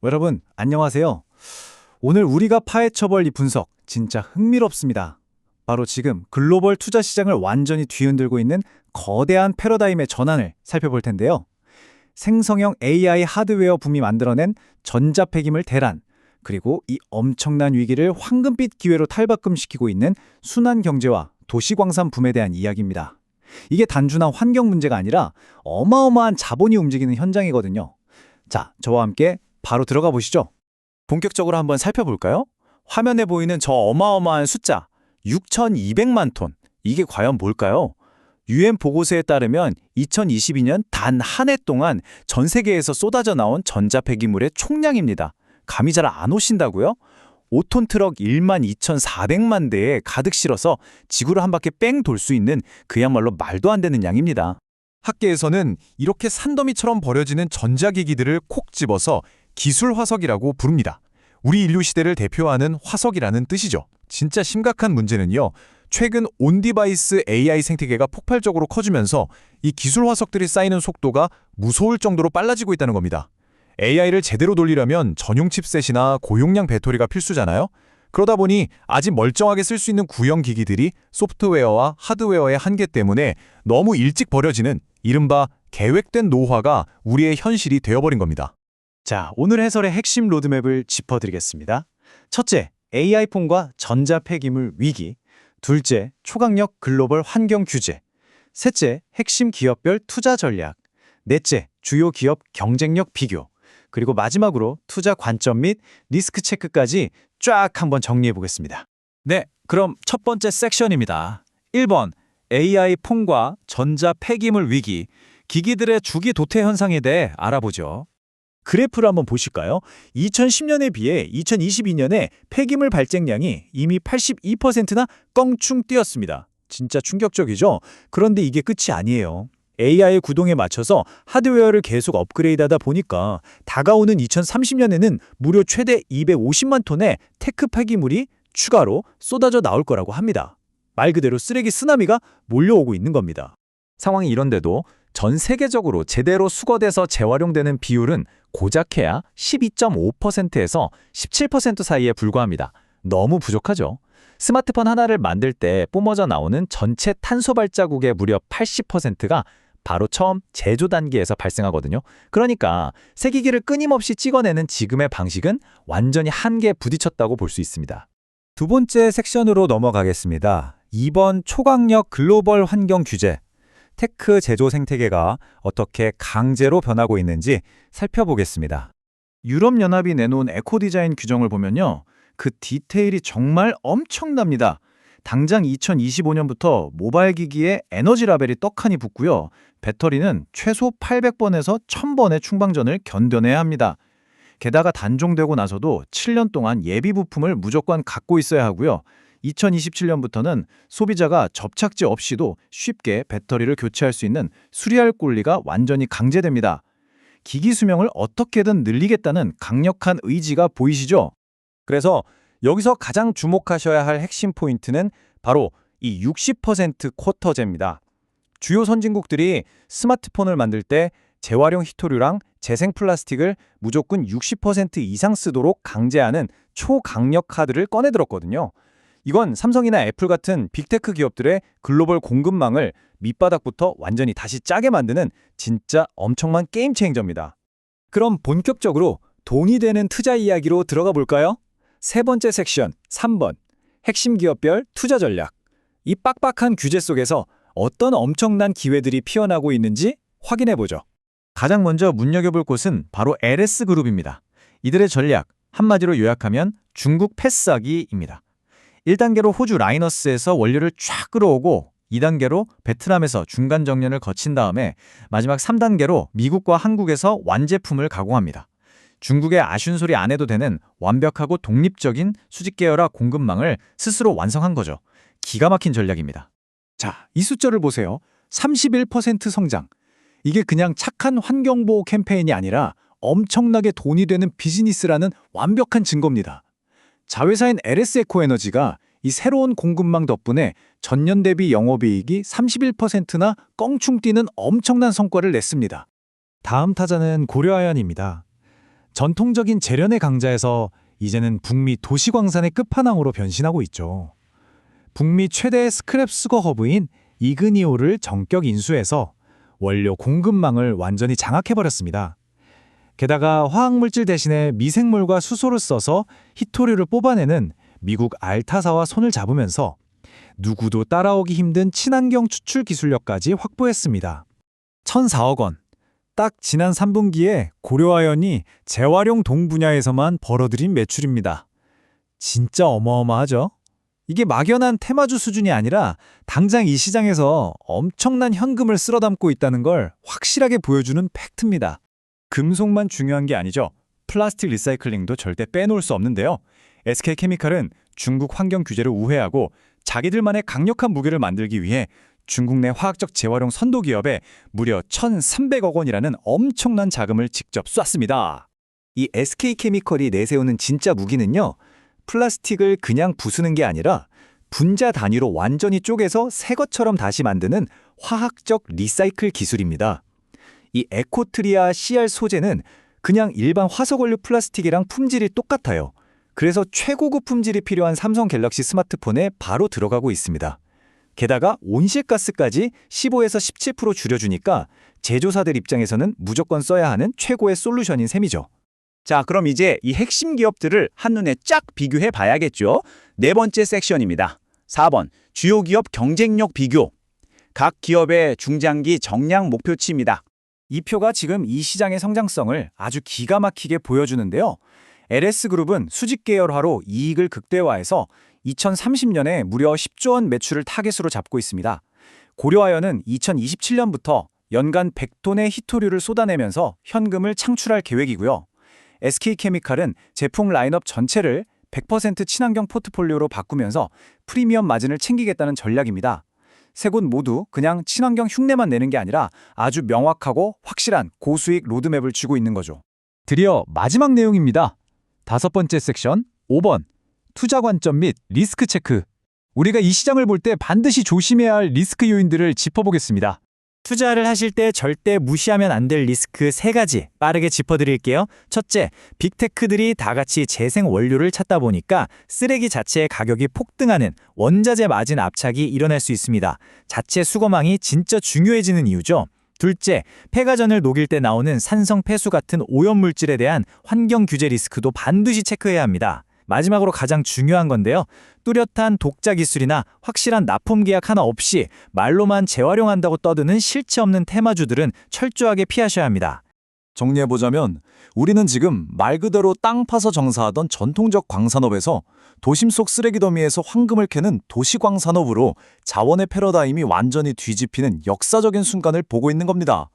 여러분, 안녕하세요. 오늘 우리가 파헤쳐볼 이 분석 진짜 흥미롭습니다. 바로 지금 글로벌 투자 시장을 완전히 뒤흔들고 있는 거대한 패러다임의 전환을 살펴볼 텐데요. 생성형 AI 하드웨어 붐이 만들어낸 전자폐기물 대란, 그리고 이 엄청난 위기를 황금빛 기회로 탈바꿈시키고 있는 순환 경제와 도시광산 붐에 대한 이야기입니다. 이게 단순한 환경 문제가 아니라 어마어마한 자본이 움직이는 현장이거든요. 자, 저와 함께 바로 들어가 보시죠. 본격적으로 한번 살펴볼까요? 화면에 보이는 저 어마어마한 숫자, 6,200만 톤. 이게 과연 뭘까요? UN 보고서에 따르면 2022년 단 한 해 동안 전 세계에서 쏟아져 나온 전자폐기물의 총량입니다. 감이 잘 안 오신다고요? 5톤 트럭 12,400만 대에 가득 실어서 지구를 한 바퀴 뺑 돌 수 있는 그야말로 말도 안 되는 양입니다. 학계에서는 이렇게 산더미처럼 버려지는 전자기기들을 콕 집어서 기술 화석이라고 부릅니다. 우리 인류 시대를 대표하는 화석이라는 뜻이죠. 진짜 심각한 문제는요. 최근 온디바이스 AI 생태계가 폭발적으로 커지면서 이 기술 화석들이 쌓이는 속도가 무서울 정도로 빨라지고 있다는 겁니다. AI를 제대로 돌리려면 전용 칩셋이나 고용량 배터리가 필수잖아요. 그러다 보니 아직 멀쩡하게 쓸 수 있는 구형 기기들이 소프트웨어와 하드웨어의 한계 때문에 너무 일찍 버려지는 이른바 계획된 노화가 우리의 현실이 되어버린 겁니다. 자, 오늘 해설의 핵심 로드맵을 짚어드리겠습니다. 첫째, AI폰과 전자폐기물 위기. 둘째, 초강력 글로벌 환경 규제. 셋째, 핵심 기업별 투자 전략. 넷째, 주요 기업 경쟁력 비교. 그리고 마지막으로 투자 관점 및 리스크 체크까지 쫙 한번 정리해 보겠습니다. 네, 그럼 첫 번째 섹션입니다. 1번, AI폰과 전자폐기물 위기. 기기들의 주기 도태 현상에 대해 알아보죠. 그래프를 한번 보실까요? 2010년에 비해 2022년에 폐기물 발생량이 이미 82%나 껑충 뛰었습니다. 진짜 충격적이죠? 그런데 이게 끝이 아니에요. AI의 구동에 맞춰서 하드웨어를 계속 업그레이드하다 보니까 다가오는 2030년에는 무려 최대 250만 톤의 테크 폐기물이 추가로 쏟아져 나올 거라고 합니다. 말 그대로 쓰레기 쓰나미가 몰려오고 있는 겁니다. 상황이 이런데도 전 세계적으로 제대로 수거돼서 재활용되는 비율은 고작해야 12.5%에서 17% 사이에 불과합니다. 너무 부족하죠. 스마트폰 하나를 만들 때 뿜어져 나오는 전체 탄소 발자국의 무려 80%가 바로 처음 제조 단계에서 발생하거든요. 그러니까 새 기기를 끊임없이 찍어내는 지금의 방식은 완전히 한계에 부딪혔다고 볼 수 있습니다. 두 번째 섹션으로 넘어가겠습니다. 2번 초강력 글로벌 환경 규제. 테크 제조 생태계가 어떻게 강제로 변하고 있는지 살펴보겠습니다. 유럽연합이 내놓은 에코디자인 규정을 보면요. 그 디테일이 정말 엄청납니다. 당장 2025년부터 모바일 기기에 에너지 라벨이 떡하니 붙고요. 배터리는 최소 800번에서 1000번의 충방전을 견뎌내야 합니다. 게다가 단종되고 나서도 7년 동안 예비 부품을 무조건 갖고 있어야 하고요. 2027년부터는 소비자가 접착제 없이도 쉽게 배터리를 교체할 수 있는 수리할 권리가 완전히 강제됩니다. 기기 수명을 어떻게든 늘리겠다는 강력한 의지가 보이시죠? 그래서 여기서 가장 주목하셔야 할 핵심 포인트는 바로 이 60% 쿼터제입니다. 주요 선진국들이 스마트폰을 만들 때 재활용 희토류랑 재생 플라스틱을 무조건 60% 이상 쓰도록 강제하는 초강력 카드를 꺼내들었거든요. 이건 삼성이나 애플 같은 빅테크 기업들의 글로벌 공급망을 밑바닥부터 완전히 다시 짜게 만드는 진짜 엄청난 게임 체인저입니다. 그럼 본격적으로 돈이 되는 투자 이야기로 들어가 볼까요? 세 번째 섹션, 3번. 핵심 기업별 투자 전략. 이 빡빡한 규제 속에서 어떤 엄청난 기회들이 피어나고 있는지 확인해보죠. 가장 먼저 눈여겨볼 곳은 바로 LS그룹입니다. 이들의 전략, 한마디로 요약하면 중국 패스하기입니다. 1단계로 호주 라이너스에서 원료를 쫙 끌어오고 2단계로 베트남에서 중간 정년을 거친 다음에 마지막 3단계로 미국과 한국에서 완제품을 가공합니다. 중국의 아쉬운 소리 안 해도 되는 완벽하고 독립적인 수직 계열화 공급망을 스스로 완성한 거죠. 기가 막힌 전략입니다. 자, 이 숫자를 보세요. 31% 성장. 이게 그냥 착한 환경보호 캠페인이 아니라 엄청나게 돈이 되는 비즈니스라는 완벽한 증거입니다. 자회사인 LS에코에너지가 이 새로운 공급망 덕분에 전년 대비 영업이익이 31%나 껑충 뛰는 엄청난 성과를 냈습니다. 다음 타자는 고려아연입니다. 전통적인 재련의 강자에서 이제는 북미 도시광산의 끝판왕으로 변신하고 있죠. 북미 최대의 스크랩 수거 허브인 이그니오를 정격 인수해서 원료 공급망을 완전히 장악해버렸습니다. 게다가 화학물질 대신에 미생물과 수소를 써서 히토류를 뽑아내는 미국 알타사와 손을 잡으면서 누구도 따라오기 힘든 친환경 추출 기술력까지 확보했습니다. 1,004억 원. 딱 지난 3분기에 고려아연이 재활용 동 분야에서만 벌어들인 매출입니다. 진짜 어마어마하죠? 이게 막연한 테마주 수준이 아니라 당장 이 시장에서 엄청난 현금을 쓸어 담고 있다는 걸 확실하게 보여주는 팩트입니다. 금속만 중요한 게 아니죠. 플라스틱 리사이클링도 절대 빼놓을 수 없는데요. SK케미칼은 중국 환경 규제를 우회하고 자기들만의 강력한 무기를 만들기 위해 중국 내 화학적 재활용 선도 기업에 무려 1,300억 원이라는 엄청난 자금을 직접 쐈습니다. 이 SK케미칼이 내세우는 진짜 무기는요. 플라스틱을 그냥 부수는 게 아니라 분자 단위로 완전히 쪼개서 새 것처럼 다시 만드는 화학적 리사이클 기술입니다. 이 에코트리아 CR 소재는 그냥 일반 화석원료 플라스틱이랑 품질이 똑같아요. 그래서 최고급 품질이 필요한 삼성 갤럭시 스마트폰에 바로 들어가고 있습니다. 게다가 온실가스까지 15에서 17% 줄여주니까 제조사들 입장에서는 무조건 써야 하는 최고의 솔루션인 셈이죠. 자, 그럼 이제 이 핵심 기업들을 한눈에 쫙 비교해 봐야겠죠. 네 번째 섹션입니다. 4번, 주요 기업 경쟁력 비교. 각 기업의 중장기 정량 목표치입니다. 이 표가 지금 이 시장의 성장성을 아주 기가 막히게 보여주는데요. LS그룹은 수직 계열화로 이익을 극대화해서 2030년에 무려 10조 원 매출을 타겟으로 잡고 있습니다. 고려아연은 2027년부터 연간 100톤의 히토류를 쏟아내면서 현금을 창출할 계획이고요. SK케미칼은 제품 라인업 전체를 100% 친환경 포트폴리오로 바꾸면서 프리미엄 마진을 챙기겠다는 전략입니다. 세 곳 모두 그냥 친환경 흉내만 내는 게 아니라 아주 명확하고 확실한 고수익 로드맵을 쥐고 있는 거죠. 드디어 마지막 내용입니다. 5번째 섹션 5번 투자 관점 및 리스크 체크. 우리가 이 시장을 볼 때 반드시 조심해야 할 리스크 요인들을 짚어보겠습니다. 투자를 하실 때 절대 무시하면 안 될 리스크 3가지 빠르게 짚어드릴게요. 첫째, 빅테크들이 다 같이 재생 원료를 찾다 보니까 쓰레기 자체의 가격이 폭등하는 원자재 마진 압착이 일어날 수 있습니다. 자체 수거망이 진짜 중요해지는 이유죠. 둘째, 폐가전을 녹일 때 나오는 산성 폐수 같은 오염물질에 대한 환경 규제 리스크도 반드시 체크해야 합니다. 마지막으로 가장 중요한 건데요. 뚜렷한 독자 기술이나 확실한 납품 계약 하나 없이 말로만 재활용한다고 떠드는 실체 없는 테마주들은 철저하게 피하셔야 합니다. 정리해보자면 우리는 지금 말 그대로 땅 파서 정사하던 전통적 광산업에서 도심 속 쓰레기 더미에서 황금을 캐는 도시광산업으로 자원의 패러다임이 완전히 뒤집히는 역사적인 순간을 보고 있는 겁니다.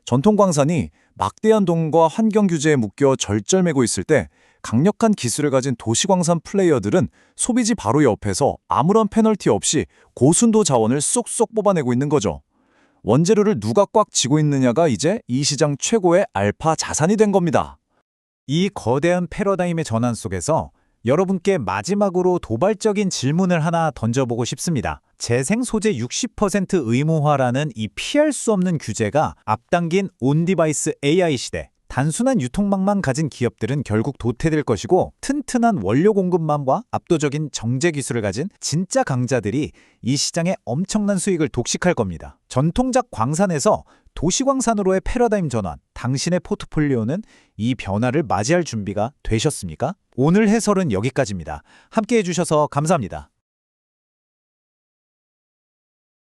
전통 광산이 막대한 돈과 환경 규제에 묶여 절절매고 있을 때 강력한 기술을 가진 도시광산 플레이어들은 소비지 바로 옆에서 아무런 페널티 없이 고순도 자원을 쏙쏙 뽑아내고 있는 거죠. 원재료를 누가 꽉 쥐고 있느냐가 이제 이 시장 최고의 알파 자산이 된 겁니다. 이 거대한 패러다임의 전환 속에서 여러분께 마지막으로 도발적인 질문을 하나 던져보고 싶습니다. 재생 소재 60% 의무화라는 이 피할 수 없는 규제가 앞당긴 온디바이스 AI 시대. 단순한 유통망만 가진 기업들은 결국 도태될 것이고 튼튼한 원료 공급망과 압도적인 정제 기술을 가진 진짜 강자들이 이 시장에 엄청난 수익을 독식할 겁니다. 전통적 광산에서 도시광산으로의 패러다임 전환, 당신의 포트폴리오는 이 변화를 맞이할 준비가 되셨습니까? 오늘 해설은 여기까지입니다. 함께해 주셔서 감사합니다.